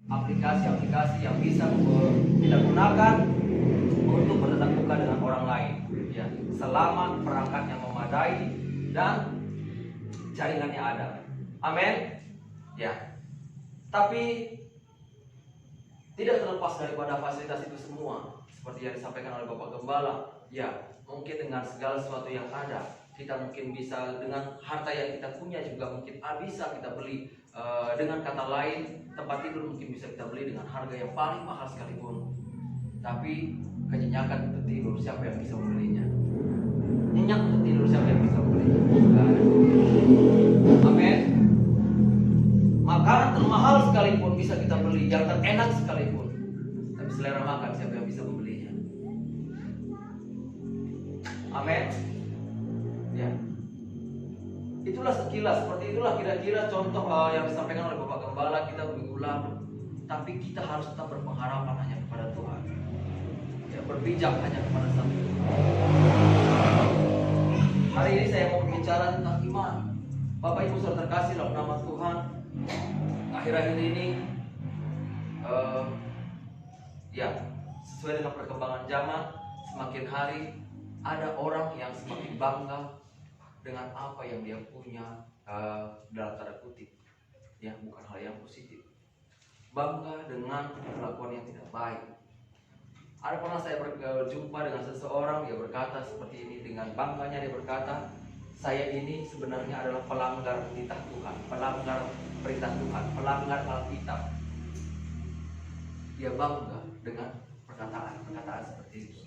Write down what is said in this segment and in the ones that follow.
aplikasi-aplikasi yang bisa kita gunakan untuk bertatap muka dengan orang lain, ya, selama perangkatnya memadai dan jaringannya ada. Amin. Ya. Tapi tidak terlepas daripada fasilitas itu semua, seperti yang disampaikan oleh Bapak Gembala. Ya, mungkin dengan segala sesuatu yang ada, kita mungkin bisa dengan harta yang kita punya juga mungkin bisa kita beli. Dengan kata lain, tempat tidur mungkin bisa kita beli dengan harga yang paling mahal sekalipun. Tapi kenyenyakan untuk tidur, siapa yang bisa membelinya? Nyenyak untuk tidur, siapa yang bisa membelinya? Amin. Makanan termahal sekalipun bisa kita beli, yang terenak sekalipun, tapi selera makan siapa yang bisa membelinya? Amin. Ya. Itulah sekilas, seperti itulah kira-kira contoh yang disampaikan oleh Bapak Gembala kita minggu lalu. Tapi kita harus tetap berpengharapan hanya kepada Tuhan, ya, berpijak hanya kepada Sang Tuhan. Hari ini saya mau berbicara tentang iman. Bapak Ibu saudara terkasih dalam nama Tuhan, akhir-akhir ini ya, sesuai dengan perkembangan zaman, semakin hari ada orang yang semakin bangga dengan apa yang dia punya, dalam tanda kutip, ya, bukan hal yang positif. Bangga dengan perlakuan yang tidak baik. Ada pernah saya berjumpa dengan seseorang, dia berkata seperti ini, dengan bangganya dia berkata, saya ini sebenarnya adalah pelanggar titah Tuhan, pelanggar perintah Tuhan, pelanggar Alkitab. Dia bangga dengan perkataan seperti itu.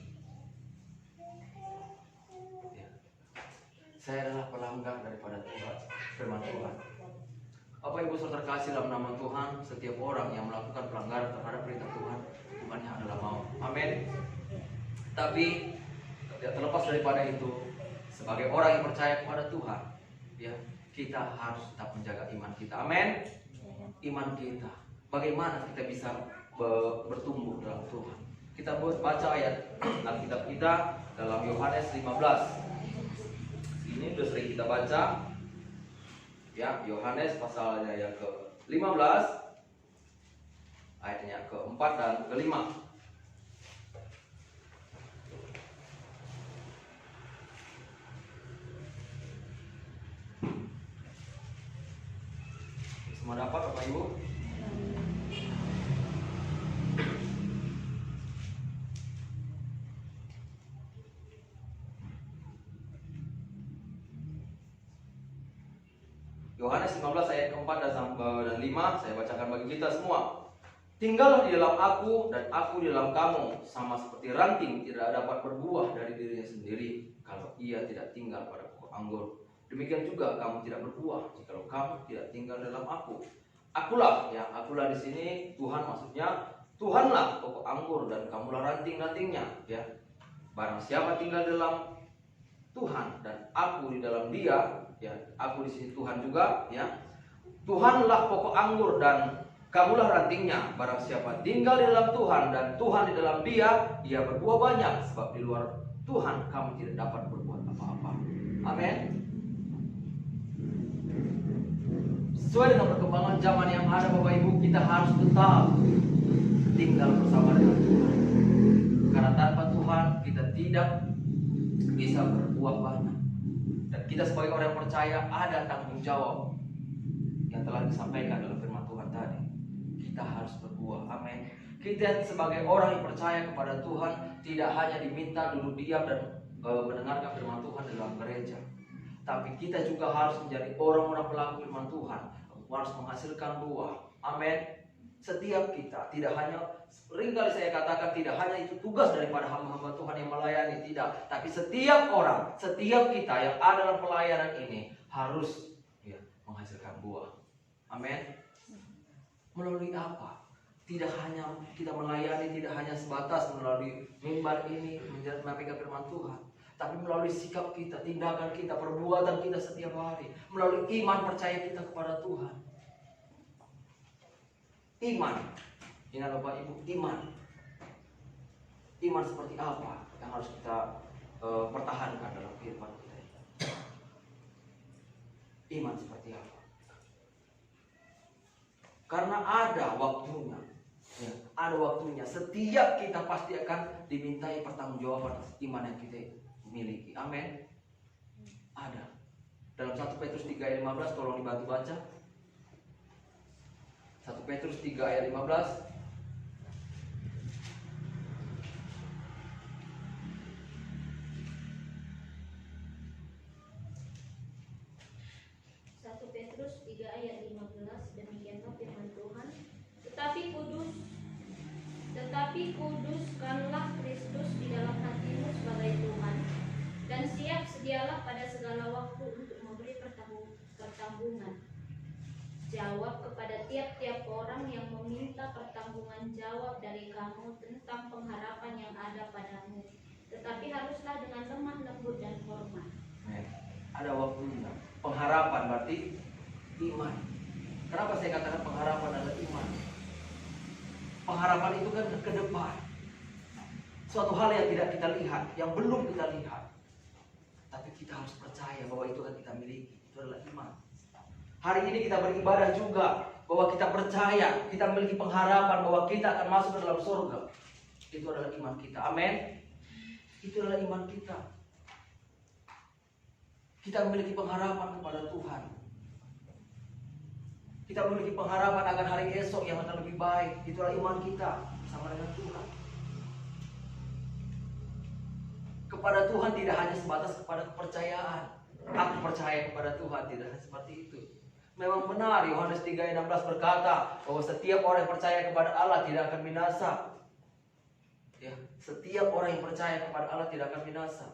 Ya. Saya adalah pelanggar daripada Tuhan, firman Tuhan. Bapak Ibu saudara terkasih dalam nama Tuhan, setiap orang yang melakukan pelanggaran terhadap perintah Tuhan, hukumannya adalah maut. Amin. Tapi tidak terlepas daripada itu, sebagai orang yang percaya kepada Tuhan, ya, kita harus tetap menjaga iman kita. Amin. Iman kita, bagaimana kita bisa bertumbuh dalam Tuhan? Kita baca ayat Alkitab kita dalam Yohanes 15. Ini sudah sering kita baca, ya, Yohanes pasalnya yang ke-15, ayatnya ke-4 dan ke-5. Semua dapat Bapak Ibu? Yohanes 15 ayat ke-4 dan 5 saya bacakan bagi kita semua. Tinggallah di dalam aku dan aku di dalam kamu, sama seperti ranting tidak dapat berbuah dari dirinya sendiri kalau ia tidak tinggal pada pokok anggur. Demikian juga kamu tidak berbuah jikalau kamu tidak tinggal dalam aku. Akulah, ya, akulah di sini Tuhan, maksudnya Tuhanlah pokok anggur dan kamulah ranting-rantingnya, ya. Barang siapa tinggal dalam Tuhan dan aku di dalam Dia, ya, aku di sini Tuhan juga, ya. Tuhanlah pokok anggur dan kamulah rantingnya. Barang siapa tinggal di dalam Tuhan dan Tuhan di dalam Dia, ia berbuah banyak, sebab di luar Tuhan kamu tidak dapat berbuat apa-apa. Amin. Sesuai dengan perkembangan zaman yang ada, Bapak Ibu, kita harus tetap tinggal bersama dengan Tuhan. Karena tanpa Tuhan kita tidak bisa berbuah banyak. Dan kita sebagai orang yang percaya ada tanggung jawab yang telah disampaikan dalam firman Tuhan tadi. Kita harus berbuah. Amin. Kita sebagai orang yang percaya kepada Tuhan tidak hanya diminta duduk diam dan mendengarkan firman Tuhan dalam gereja, tapi kita juga harus menjadi orang-orang pelaku firman Tuhan, harus menghasilkan buah. Amin. Setiap kita, tidak hanya, seringkali saya katakan, tidak hanya itu tugas daripada hamba-hamba Tuhan yang melayani, tidak, tapi setiap orang, setiap kita yang ada dalam pelayanan ini harus, ya, menghasilkan buah. Amin. Melalui apa? Tidak hanya kita melayani, tidak hanya sebatas melalui mimbar ini menyampaikan firman Tuhan, tapi melalui sikap kita, tindakan kita, perbuatan kita setiap hari, melalui iman percaya kita kepada Tuhan. Iman, ingat Bapak Ibu, iman. Iman seperti apa yang harus kita pertahankan dalam kehidupan kita? Iman seperti apa? Karena ada waktunya. Ya, ada waktunya. Setiap kita pasti akan dimintai pertanggungjawaban atas iman yang kita miliki. Amin. Ada. Dalam 1 Petrus 3 ayat 15, tolong dibantu baca. 1 Petrus 3 ayat 15. 1 Petrus 3 ayat 15, demikianlah firman Tuhan. Tetapi kuduskanlah Kristus di dalam hatimu sebagai Tuhan, dan siap sedialah pada segala waktu untuk memberi pertanggungan jawab kepada tiap-tiap orang yang meminta pertanggungan jawab dari kamu tentang pengharapan yang ada padamu. Tetapi haruslah dengan lemah lembut dan hormat. Ada waktunya. Pengharapan berarti iman. Kenapa saya katakan pengharapan adalah iman? Pengharapan itu kan ke depan. Suatu hal yang tidak kita lihat, yang belum kita lihat. Tapi kita harus percaya bahwa itu akan kita miliki. Itu adalah iman. Hari ini kita beribadah juga bahwa kita percaya, kita memiliki pengharapan bahwa kita akan masuk ke dalam surga. Itu adalah iman kita. Amin. Itu adalah iman kita. Kita memiliki pengharapan kepada Tuhan. Kita memiliki pengharapan akan hari esok yang akan lebih baik. Itulah iman kita sama dengan Tuhan. Kepada Tuhan tidak hanya sebatas kepada kepercayaan. Aku percaya kepada Tuhan, tidak hanya seperti itu. Memang benar Yohanes 3 ayat 16 berkata bahwa setiap orang yang percaya kepada Allah tidak akan binasa. Ya, setiap orang yang percaya kepada Allah tidak akan binasa,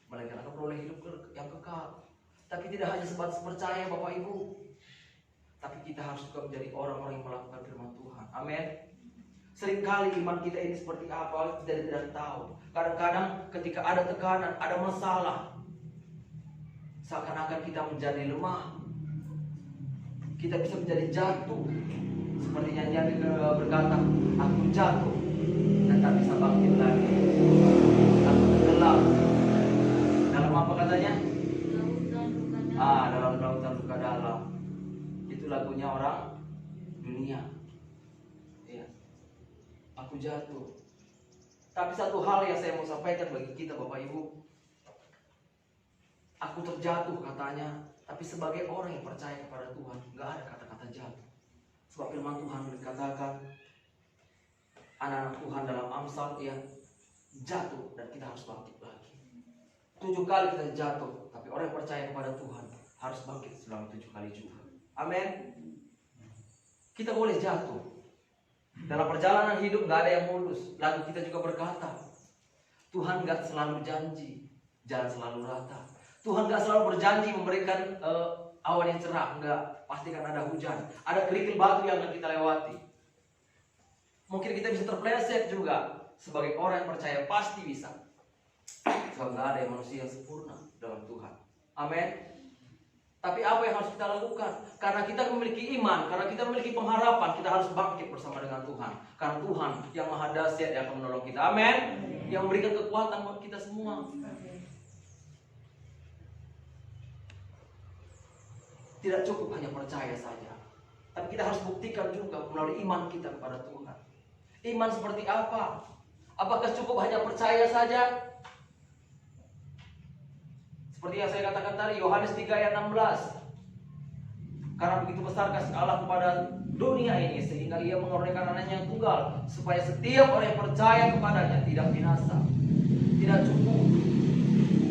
melainkan akan beroleh hidup yang kekal. Tapi tidak hanya sebatas percaya Bapak Ibu, tapi kita harus juga menjadi orang-orang yang melakukan firman Tuhan. Amin. Seringkali iman kita ini seperti apa kita tidak tahu. Kadang-kadang ketika ada tekanan, ada masalah, seakan-akan kita menjadi lemah. Kita bisa menjadi jatuh. Seperti nyanyian berkata, aku jatuh dan tak bisa bangkit lagi. Aku tenggelam. Dalam apa katanya? Dalam lautan luka dalam. Itu lagunya orang dunia. Ya. Aku jatuh. Tapi satu hal yang saya mau sampaikan bagi kita Bapak Ibu, aku terjatuh katanya. Tapi sebagai orang yang percaya kepada Tuhan, nggak ada kata-kata jatuh. Sebab firman Tuhan dikatakan, anak-anak Tuhan dalam Amsal yang jatuh dan kita harus bangkit lagi. 7 kali kita jatuh, tapi orang yang percaya kepada Tuhan harus bangkit selama 7 kali juga. Amin. Kita boleh jatuh. Dalam perjalanan hidup nggak ada yang mulus. Lalu kita juga berkata, Tuhan nggak selalu janji jalan selalu rata. Tuhan gak selalu berjanji memberikan awan yang cerah. Enggak, pasti kan ada hujan. Ada kerikil batu yang akan kita lewati. Mungkin kita bisa terpleset juga. Sebagai orang yang percaya pasti bisa. Sebab gak ada yang manusia yang sempurna dalam Tuhan. Amin. Tapi apa yang harus kita lakukan? Karena kita memiliki iman, karena kita memiliki pengharapan, kita harus bangkit bersama dengan Tuhan. Karena Tuhan yang maha dahsyat yang akan menolong kita. Amin. Yang memberikan kekuatan buat kita semua. Tidak cukup hanya percaya saja, tapi kita harus buktikan juga melalui iman kita kepada Tuhan. Iman seperti apa? Apakah cukup hanya percaya saja? Seperti yang saya katakan tadi, Yohanes 3 ayat 16. Karena begitu besar kasih Allah kepada dunia ini, sehingga ia mengorbankan anaknya yang tunggal, supaya setiap orang yang percaya kepadanya tidak binasa. Tidak cukup.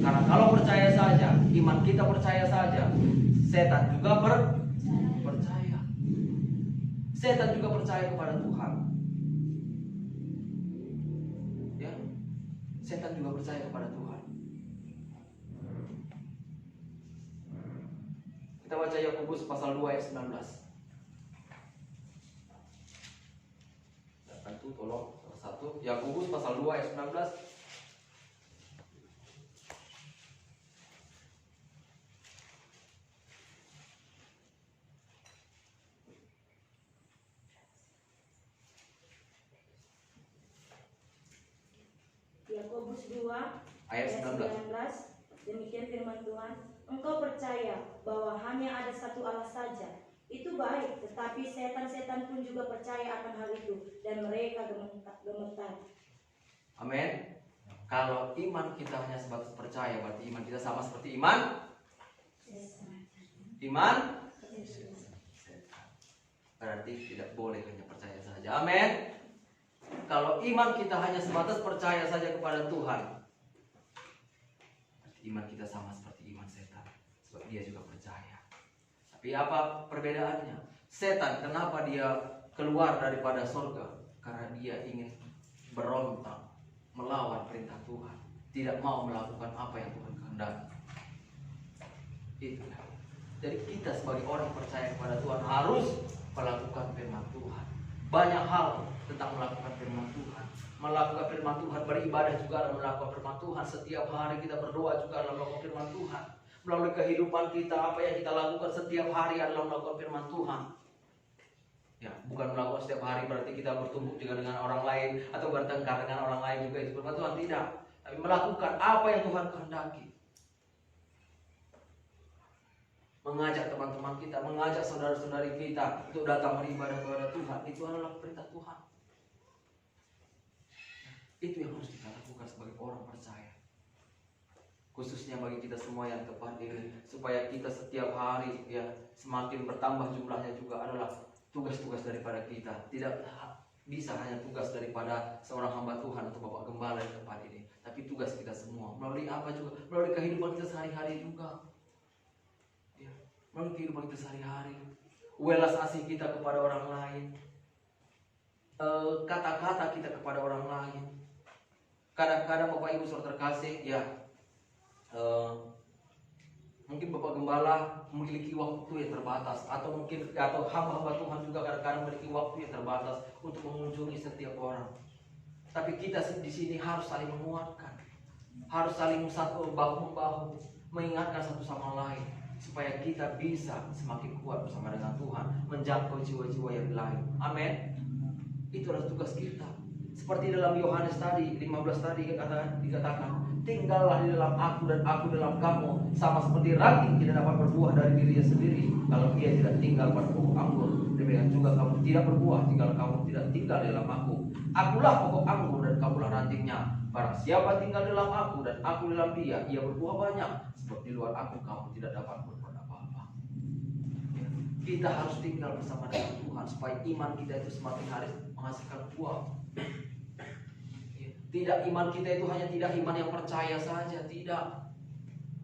Karena kalau percaya saja, iman kita percaya saja, setan juga percaya. Setan juga percaya kepada Tuhan. Ya, setan juga percaya kepada Tuhan. Kita baca Yakobus pasal 2 ayat 19. Bantu tolong salah satu. Yakobus pasal 2 ayat 19. Yakobus 2 Ayat 19. Demikian firman Tuhan, engkau percaya bahwa hanya ada satu Allah saja Itu baik, tetapi setan-setan pun juga percaya akan hal itu dan mereka gemetar. Amin. Kalau iman kita hanya sebatas percaya, berarti iman kita sama seperti iman setan. Berarti tidak boleh hanya percaya saja. Amin. Kalau iman kita hanya sebatas percaya saja kepada Tuhan, berarti iman kita sama seperti iman setan, sebab dia juga percaya. Tapi apa perbedaannya? Setan kenapa dia keluar daripada surga? Karena dia ingin berontak, melawan perintah Tuhan, tidak mau melakukan apa yang Tuhan kehendaki. Itulah. Jadi kita sebagai orang percaya kepada Tuhan harus melakukan firman Tuhan. Banyak hal tentang melakukan firman Tuhan. Melakukan firman Tuhan, beribadah juga adalah melakukan firman Tuhan. Setiap hari kita berdoa juga adalah melakukan firman Tuhan. Melalui kehidupan kita, apa yang kita lakukan setiap hari adalah melakukan firman Tuhan. Ya, bukan melakukan setiap hari berarti kita bertumbuk juga dengan orang lain atau bertengkar dengan orang lain juga itu firman Tuhan, tidak. Tapi melakukan apa yang Tuhan kehendaki. Mengajak teman-teman kita, mengajak saudara-saudari kita untuk datang beribadah kepada Tuhan, itu adalah perintah Tuhan. Itu yang harus kita lakukan sebagai orang percaya. Khususnya bagi kita semua yang tepat ini, supaya kita setiap hari ya semakin bertambah jumlahnya juga adalah tugas-tugas daripada kita. Tidak bisa hanya tugas daripada seorang hamba Tuhan atau Bapak Gembala di tempat ini, tapi tugas kita semua. Melalui apa juga? Melalui kehidupan kita sehari-hari juga. Ya, melalui kehidupan kita sehari-hari. Welas asih kita kepada orang lain. Kata-kata kita kepada orang lain. Kadang-kadang Bapak Ibu saudara terkasih, ya mungkin Bapak Gembala memiliki waktu yang terbatas, atau mungkin hamba-hamba Tuhan juga kadang-kadang memiliki waktu yang terbatas untuk mengunjungi setiap orang. Tapi kita di sini harus saling menguatkan, harus saling satu bahu membahu, mengingatkan satu sama lain, supaya kita bisa semakin kuat bersama dengan Tuhan, menjangkau jiwa-jiwa yang lain. Amin. Itu adalah tugas kita. Seperti dalam Yohanes tadi 15 tadi dikatakan, tinggallah di dalam aku dan aku dalam kamu, sama seperti ranting tidak dapat berbuah dari dirinya sendiri kalau ia tidak tinggal pada pokok anggur. Demikian juga kamu tidak berbuah jika kamu tidak tinggal di dalam aku. Akulah pokok anggur dan kamulah rantingnya. Barang siapa tinggal dalam aku dan aku dalam dia, ia berbuah banyak. Sebab di luar aku kamu tidak dapat berbuat apa-apa. Kita harus tinggal bersama dengan Tuhan supaya iman kita itu semakin hari menghasilkan buah. Tidak, iman kita itu hanya tidak iman yang percaya saja, tidak.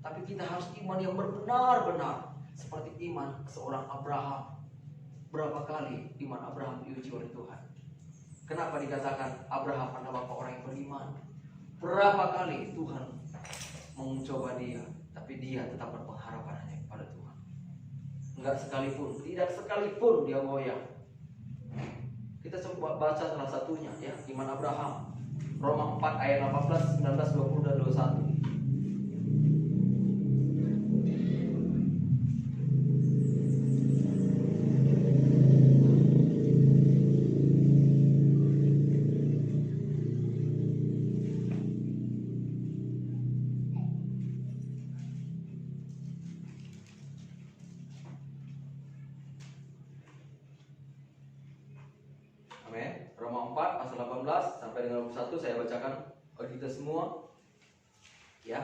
Tapi kita harus iman yang benar-benar seperti iman seorang Abraham. Berapa kali iman Abraham diuji oleh Tuhan? Kenapa dikatakan Abraham adalah bapak orang yang beriman? Berapa kali Tuhan mencoba dia, tapi dia tetap berpengharapan hanya kepada Tuhan. Enggak sekalipun, tidak sekalipun dia goyah. Kita coba baca salah satunya ya, iman Abraham. Roma 4 ayat 18, 19, 20 dan 21. Roma 4 pasal 18 sampai dengan 21 saya bacakan bagi kita semua. Ya.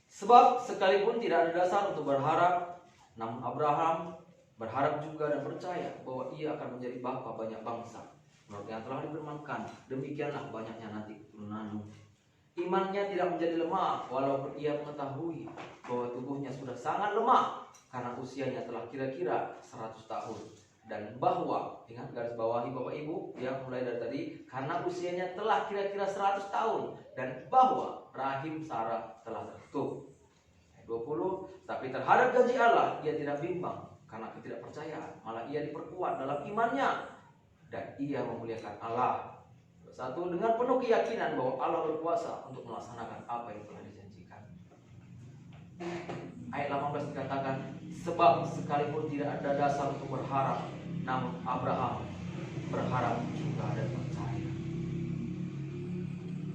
Sebab sekalipun tidak ada dasar untuk berharap, namun Abraham berharap juga dan percaya bahwa ia akan menjadi bapa banyak bangsa. Menurut yang telah difirmankan, demikianlah banyaknya nanti keturunanmu. Imannya tidak menjadi lemah walaupun ia mengetahui bahwa tubuhnya sudah sangat lemah karena usianya telah kira-kira 100 tahun. Dan bahwa, ingat garis bawahi Bapak Ibu, ya mulai dari tadi, karena usianya telah kira-kira 100 tahun. Dan bahwa rahim Sarah telah tertutup. 20, tapi terhadap janji Allah, ia tidak bimbang karena ketidakpercayaan. Malah ia diperkuat dalam imannya. Dan ia memuliakan Allah. 21, dengan penuh keyakinan bahwa Allah berkuasa untuk melaksanakan apa yang telah dijanjikan. Ayat 18 dikatakan, sebab sekalipun tidak ada dasar untuk berharap, namun Abraham berharap juga dan percaya.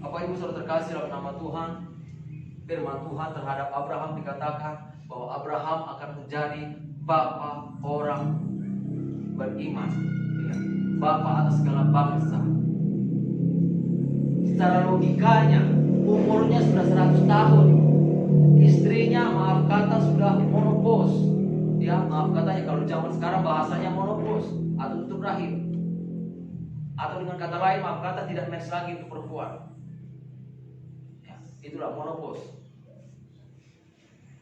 Bapak Ibu saudara terkasih dalam nama Tuhan, firman Tuhan terhadap Abraham dikatakan bahwa Abraham akan menjadi Bapa orang beriman, ya. Bapa atas segala bangsa. Secara logikanya umurnya sudah 100 tahun. Istrinya maaf kata sudah monopause. Ya, maaf katanya kalau zaman sekarang bahasanya monopause atau tutup rahim. Atau dengan kata lain maaf kata tidak match lagi untuk perempuan. Ya, itulah monopause.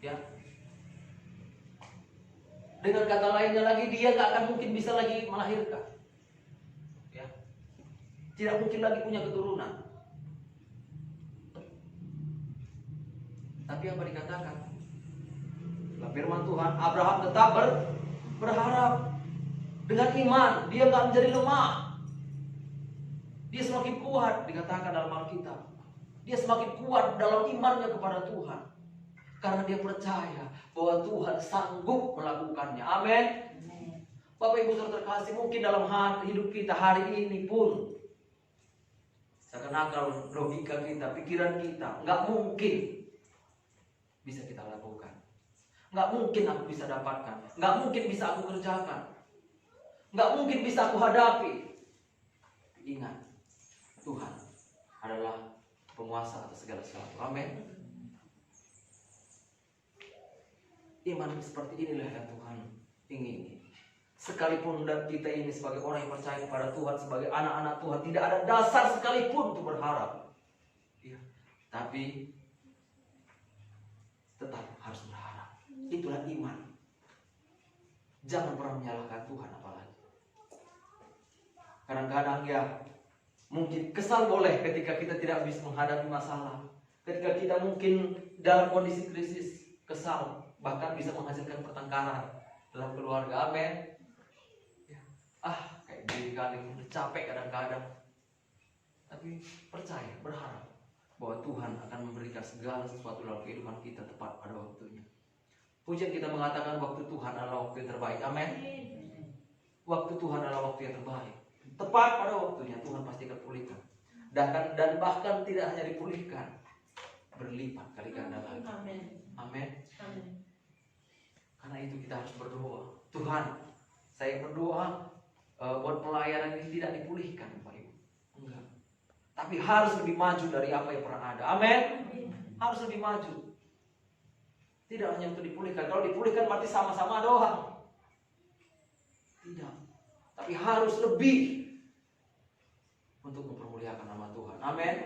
Ya. Dengan kata lainnya lagi dia gak akan mungkin bisa lagi melahirkan. Ya. Tidak mungkin lagi punya keturunan. Tapi apa dikatakan? Dalam firman Tuhan, Abraham tetap berharap. Dengan iman, dia gak menjadi lemah. Dia semakin kuat, dikatakan dalam Alkitab. Dia semakin kuat dalam imannya kepada Tuhan. Karena dia percaya bahwa Tuhan sanggup melakukannya. Amin. Bapak Ibu Saudara terkasih, mungkin dalam hidup kita hari ini pun seakan-akan logika kita, pikiran kita nggak mungkin bisa kita lakukan. Nggak mungkin aku bisa dapatkan. Nggak mungkin bisa aku kerjakan. Nggak mungkin bisa aku hadapi. Ingat, Tuhan adalah penguasa atas segala sesuatu. Amin. Iman seperti inilah yang Tuhan ingini. Sekalipun kita ini sebagai orang yang percaya kepada Tuhan, sebagai anak-anak Tuhan, tidak ada dasar sekalipun untuk berharap. Ya, tapi tetap harus berharap. Itulah iman. Jangan pernah menyalahkan Tuhan apalagi. Kadang-kadang ya mungkin kesal boleh ketika kita tidak bisa menghadapi masalah. Ketika kita mungkin dalam kondisi krisis, kesal. Bahkan bisa menghasilkan pertengkaran dalam keluarga. Amin. Ya. Kayak diri kali udah capek kadang-kadang. Tapi percaya, berharap bahwa Tuhan akan memberikan segala sesuatu dalam kehidupan kita tepat pada waktunya. Pujian kita mengatakan waktu Tuhan adalah waktu yang terbaik. Amin. Waktu Tuhan adalah waktu yang terbaik. Tepat pada waktunya Tuhan pasti akan pulihkan. Dan bahkan tidak hanya dipulihkan, berlipat kali ganda lagi. Amin. Amin. Amin. Karena itu kita harus berdoa. Tuhan, saya berdoa buat pelayanan ini tidak dipulihkan, Bapak Ibu. Enggak. Tapi harus lebih maju dari apa yang pernah ada. Amin. Harus lebih maju. Tidak hanya untuk dipulihkan. Kalau dipulihkan berarti sama-sama doang. Tidak. Tapi harus lebih untuk mempermuliakan nama Tuhan. Amin.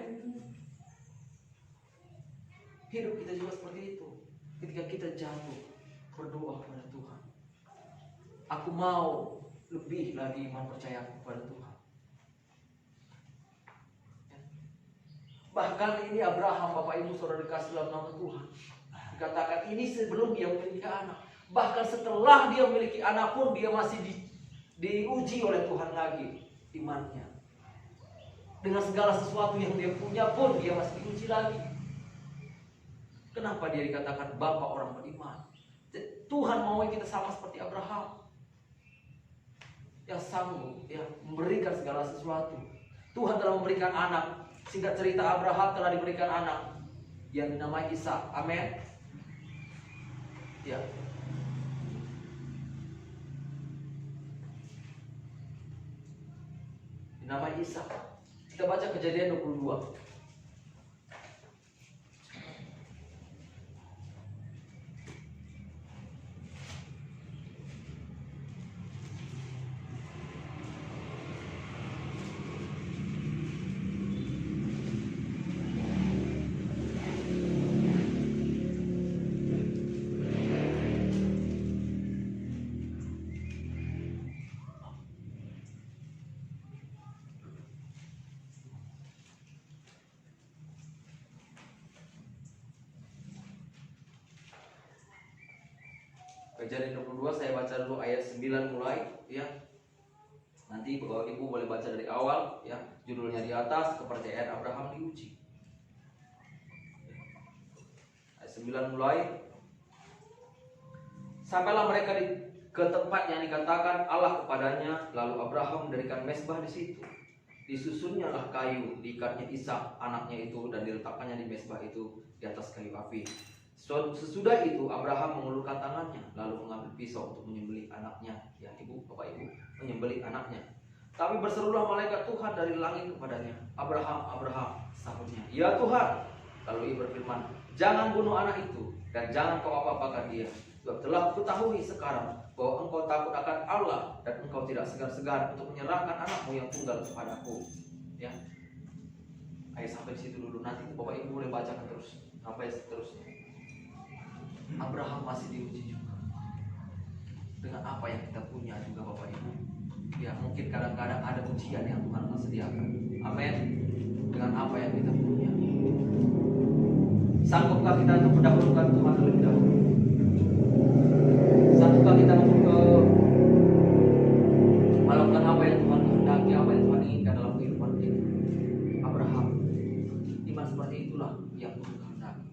Hidup kita juga seperti itu. Ketika kita jatuh, berdoa kepada Tuhan. Aku mau lebih lagi iman percaya kepada Tuhan. Bahkan ini Abraham, Bapak Ibu Saudara dikasih dalam nama Tuhan. Dikatakan ini sebelum dia memiliki anak. Bahkan setelah dia memiliki anak pun dia masih diuji oleh Tuhan lagi imannya. Dengan segala sesuatu yang dia punya pun dia masih diuji lagi. Kenapa dia dikatakan Bapa orang beriman? Tuhan mau kita sama seperti Abraham yang sanggup ya memberikan segala sesuatu. Tuhan telah memberikan anak. Singkat cerita, Abraham telah diberikan anak yang dinamai Ishak. Amin. Ya. Dinamai Ishak. Kita baca Kejadian 22. Kejadian 22 saya baca dulu ayat 9 mulai ya. Nanti Bapak Ibu boleh baca dari awal ya. Judulnya di atas, kepercayaan Abraham diuji. Ayat 9 mulai. Sampailah mereka ke tempat yang dikatakan Allah kepadanya, lalu Abraham mendirikan mezbah di situ. Disusunnyalah kayu, diikatnya Ishak anaknya itu dan diletakkannya di mezbah itu di atas kayu api. Sesudah itu Abraham mengulurkan tangannya lalu mengambil pisau untuk menyembelih anaknya. Ya ibu, bapak ibu, menyembelih anaknya. Tapi berserulah malaikat Tuhan dari langit kepadanya, Abraham, Abraham, sahutnya, ya Tuhan. Lalu ia berfirman, jangan bunuh anak itu dan jangan kau apa-apakan dia. Sebab telah kutahui sekarang bahwa engkau takut akan Allah dan engkau tidak segan-segan untuk menyerahkan anakmu yang tunggal kepadaku. Ya, ayat sampai di situ dulu. Nanti bapak ibu boleh bacakan terus sampai seterusnya. Abraham masih diuji juga dengan apa yang kita punya juga bapak ibu. Ya mungkin kadang-kadang ada ujian yang Tuhan akan sediakan. Amin. Dengan apa yang kita punya, sanggupkah kita untuk mendahulukan Tuhan terlebih dahulu? Sanggupkah kita untuk melakukan apa yang Tuhan kehendaki, apa yang Tuhan inginkan dalam kehidupan kita? Abraham, iman seperti itulah yang Tuhan kehendaki.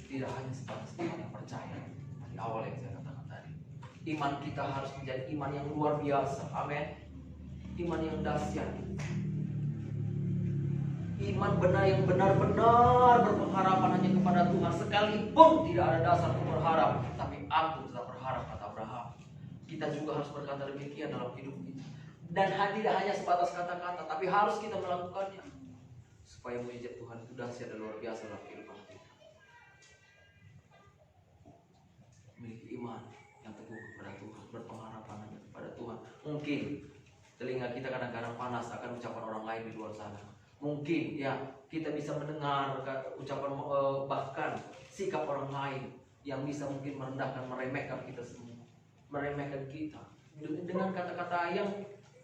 Tidak hanya sebatas iman yang percaya. Di awal yang saya katakan tadi, iman kita harus menjadi iman yang luar biasa. Amin. Iman yang dahsyat. Iman benar yang benar-benar berpengharapan hanya kepada Tuhan. Sekalipun tidak ada dasar untuk berharap, tapi aku tetap berharap, kata Abraham. Kita juga harus berkata demikian dalam hidup kita. Dan tidak hanya sebatas kata-kata, tapi harus kita melakukannya. Supaya mujizat Tuhan itu dahsyat dan luar biasa dalam kehidupan kita. Memiliki iman yang teguh kepada Tuhan, berpengharapan hanya kepada Tuhan. Mungkin telinga kita kadang-kadang panas akan ucapan orang lain di luar sana. Mungkin ya kita bisa mendengar ucapan bahkan sikap orang lain yang bisa mungkin merendahkan, meremehkan kita semua, meremehkan kita dengan kata-kata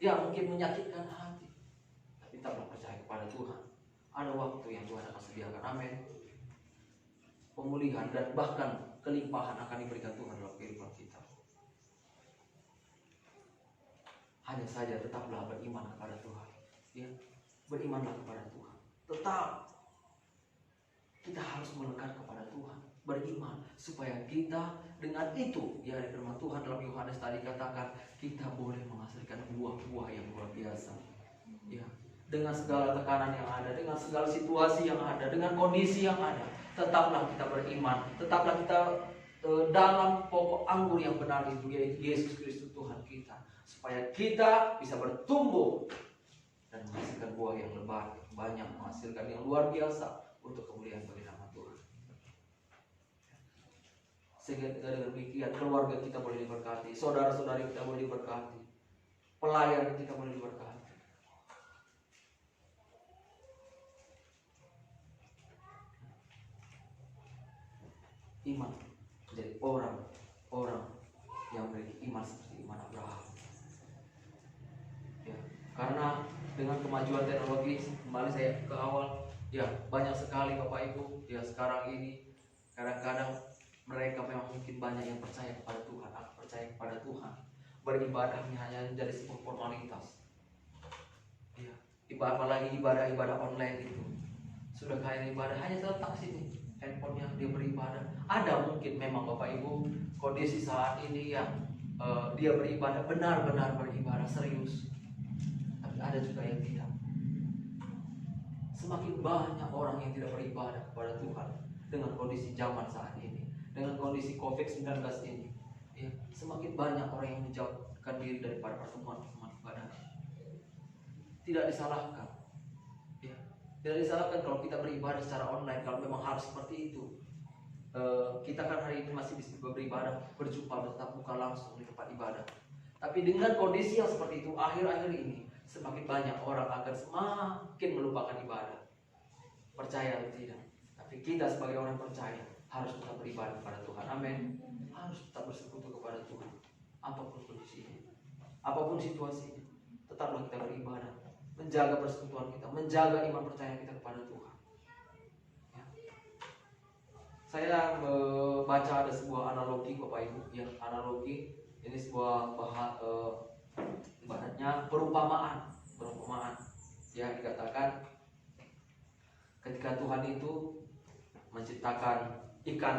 yang mungkin menyakitkan hati. Tapi tetaplah percaya kepada Tuhan. Ada waktu yang Tuhan akan sediakan. Amin. Pemulihan dan bahkan kelimpahan akan diberikan Tuhan dalam kehidupan kita. Hanya saja tetaplah beriman kepada Tuhan. Ya. Berimanlah kepada Tuhan. Tetap kita harus melekat kepada Tuhan, beriman supaya kita dengan itu, ya di firman Tuhan dalam Yohanes tadi katakan, kita boleh menghasilkan buah-buah yang luar biasa. Ya, dengan segala tekanan yang ada, dengan segala situasi yang ada, dengan kondisi yang ada, tetaplah kita beriman, tetaplah kita dalam pokok anggur yang benar itu, yaitu Yesus Kristus Tuhan kita, supaya kita bisa bertumbuh dan menghasilkan buah yang lebat, banyak, menghasilkan yang luar biasa untuk kemuliaan bagi nama Tuhan. Sehingga dengan demikian keluarga kita boleh diberkati, saudara-saudari kita boleh diberkati, pelayan kita boleh diberkati. Iman menjadi orang yang memiliki iman seperti iman Abraham. Ya, karena dengan kemajuan teknologi, kembali saya ke awal, ya banyak sekali Bapak Ibu, ya sekarang ini kadang-kadang mereka memang mungkin banyak yang percaya kepada Tuhan, aku percaya kepada Tuhan. Beribadahnya hanya menjadi sebuah formalitas. Ya, apalagi ibadah online itu sudah kayak ibadah hanya terletak sini handphonenya dia beribadah. Ada mungkin memang Bapak Ibu kondisi saat ini yang dia beribadah benar-benar beribadah serius. Ada juga yang tidak. Semakin banyak orang yang tidak beribadah kepada Tuhan dengan kondisi zaman saat ini, dengan kondisi COVID-19 ini, ya, semakin banyak orang yang menjauhkan diri daripada pertemuan-pertemuan ibadah. Tidak disalahkan, ya, tidak disalahkan kalau kita beribadah secara online, kalau memang harus seperti itu. Kita kan hari ini masih bisa beribadah, berjumpa, bertatap muka langsung di tempat ibadah. Tapi dengan kondisi yang seperti itu, akhir-akhir ini semakin banyak orang akan semakin melupakan ibadah. Percaya atau tidak, tapi kita sebagai orang percaya harus tetap beribadah kepada Tuhan. Amin. Harus tetap bersekutu kepada Tuhan. Apapun kondisinya, apapun situasinya, tetaplah kita beribadah, menjaga persekutuan kita, menjaga iman percaya kita kepada Tuhan. Ya. Saya baca ada sebuah analogi Bapak Ibu, ya analogi ini sebuah ibaratnya perumpamaan, ya dikatakan ketika Tuhan itu menciptakan ikan,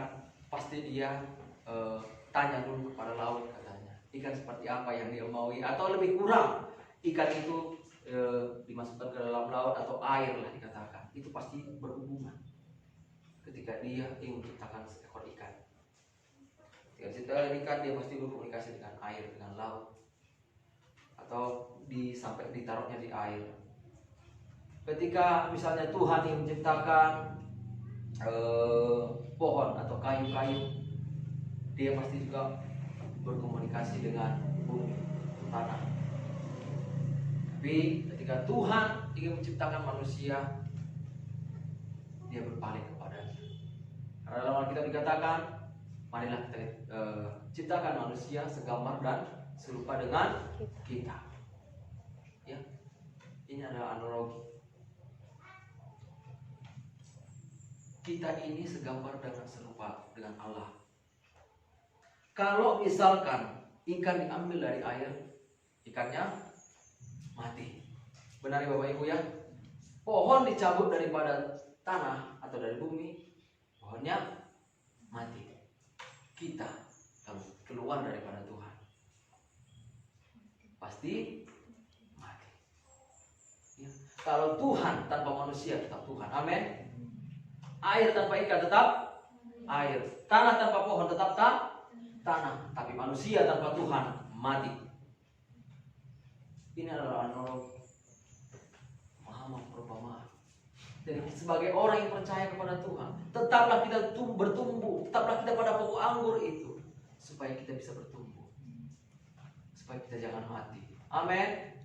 pasti dia tanya dulu kepada laut, katanya ikan seperti apa yang dia maui, atau lebih kurang ikan itu dimasukkan ke dalam laut atau air lah dikatakan, itu pasti berhubungan. ketika dia ingin menciptakan seekor ikan. Ketika menciptakan ikan, dia pasti berkomunikasi dengan air, dengan laut, atau sampai ditaruhnya di air. Ketika misalnya Tuhan yang menciptakan pohon atau kayu-kayu, dia pasti juga berkomunikasi dengan bumi, tanah. Tapi ketika Tuhan ingin menciptakan manusia, dia berpaling kepadanya. Karena dalam Alkitab dikatakan, marilah kita ciptakan manusia segambar dan serupa dengan kita. Ya, ini adalah analogi. Kita ini segambar dan serupa dengan Allah. Kalau misalkan ikan diambil dari air, ikannya mati. Benar ya Bapak Ibu ya? Pohon dicabut daripada tanah atau dari bumi, pohonnya mati. Kita kalau keluar daripada Tuhan, pasti mati. Ya. Kalau Tuhan tanpa manusia tetap Tuhan. Amin. Air tanpa ikan tetap air. Tanah tanpa pohon tetap tanah. Tapi manusia tanpa Tuhan mati. Ini adalah analogi. Maha perumpamaan. Jadi sebagai orang yang percaya kepada Tuhan, tetaplah kita bertumbuh, tetaplah kita pada pokok anggur itu, supaya kita bisa bertumbuh, supaya kita jangan mati. Amin.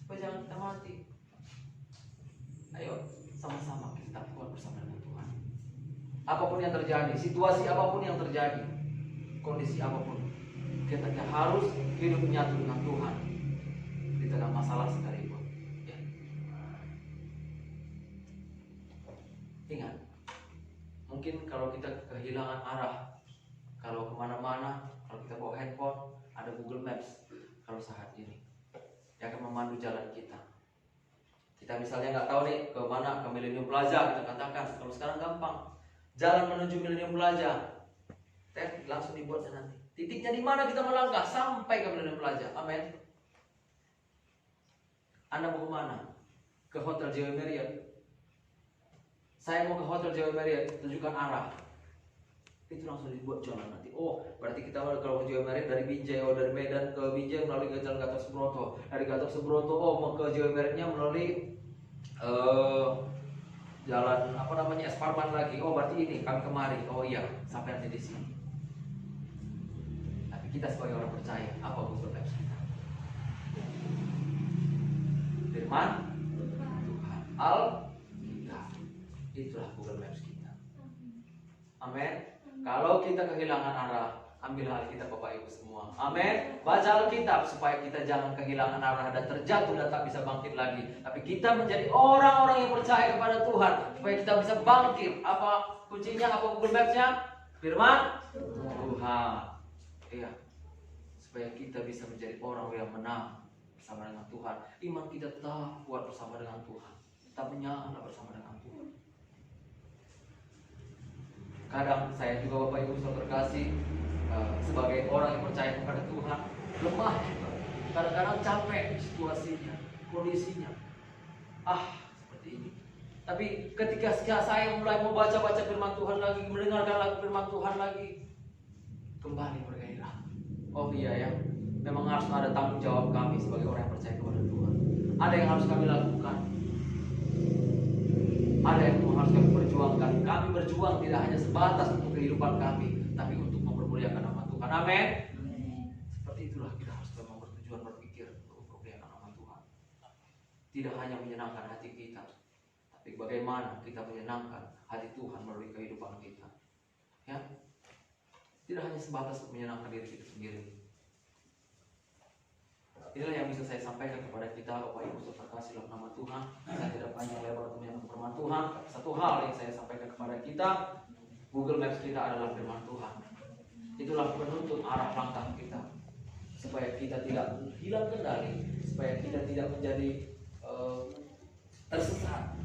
Supaya jangan kita mati. Ayo sama-sama kita kuat bersama dengan Tuhan. Apapun yang terjadi, situasi apapun yang terjadi, kondisi apapun, kita harus hidup menyatu dengan Tuhan di tengah masalah sekalipun. Ya. Ingat, mungkin kalau kita kehilangan arah, kalau kemana-mana, kalau kita bawa handphone, ada Google Maps. Kalau saat ini, yang akan memandu jalan kita. Kita misalnya nggak tahu nih ke mana, ke Millennium Plaza, kita katakan. Kalau sekarang gampang, jalan menuju Millennium Plaza, langsung dibuatnya nanti. Titiknya di mana kita melangkah sampai ke Millennium Plaza. Amin. Anda mau kemana? Ke Hotel JW Marriott. Saya mau ke Hotel JW Marriott, tunjukkan arah. Itu langsung dibuat jalan nanti. Oh, berarti kita kalau ke JW Marriott dari Binjai, dari Medan ke Binjai melalui Jalan Gatot Subroto. Dari Gatot Subroto, mau ke JW Marriottnya melalui jalan Es Parman lagi. Oh, berarti ini kami kemari. Oh iya, sampai nanti di sini. Tapi kita sebagai orang percaya, apa Google Maps kita? Firman Tuhan, Alkitab. Itulah Google Maps kita. Amin. Kalau kita kehilangan arah, ambillah Alkitab Bapak Ibu semua. Amin. Baca Alkitab supaya kita jangan kehilangan arah dan terjatuh dan tak bisa bangkit lagi. Tapi kita menjadi orang-orang yang percaya kepada Tuhan supaya kita bisa bangkit. Apa kuncinya? Apa Google Maps-nya? Firman Tuhan. Iya. Supaya kita bisa menjadi orang yang menang bersama dengan Tuhan. Iman kita tetap kuat bersama dengan Tuhan. Tetap menyala bersama dengan Tuhan. Kadang saya juga Bapak Ibu saudara terkasih, sebagai orang yang percaya kepada Tuhan, lemah juga. Kadang-kadang capek situasinya, kondisinya. Seperti ini. Tapi ketika saya mulai membaca-baca firman Tuhan lagi, mendengarkan lagu firman Tuhan lagi, kembali bergairah. Oh iya ya, memang harus ada tanggung jawab kami sebagai orang yang percaya kepada Tuhan. Ada yang harus kami lakukan. Ada yang harus kami perjuangkan. Kami berjuang tidak hanya sebatas untuk kehidupan kami, tapi untuk mempermuliakan nama Tuhan. Amin. Seperti itulah kita harus memang bertujuan berpikir untuk mempermuliakan nama Tuhan. Tidak hanya menyenangkan hati kita, tapi bagaimana kita menyenangkan hati Tuhan melalui kehidupan kita. Ya, tidak hanya sebatas untuk menyenangkan diri kita sendiri. Inilah yang bisa saya sampaikan kepada kita, Bapak Ibu saudara kasih dalam nama Tuhan. Saya tidak panjang lebar untuk menyampaikan firman Tuhan. Satu hal yang saya sampaikan kepada kita, Google Maps kita adalah firman Tuhan. Itulah penuntun arah langkah kita, supaya kita tidak hilang kendali, supaya kita tidak menjadi tersesat,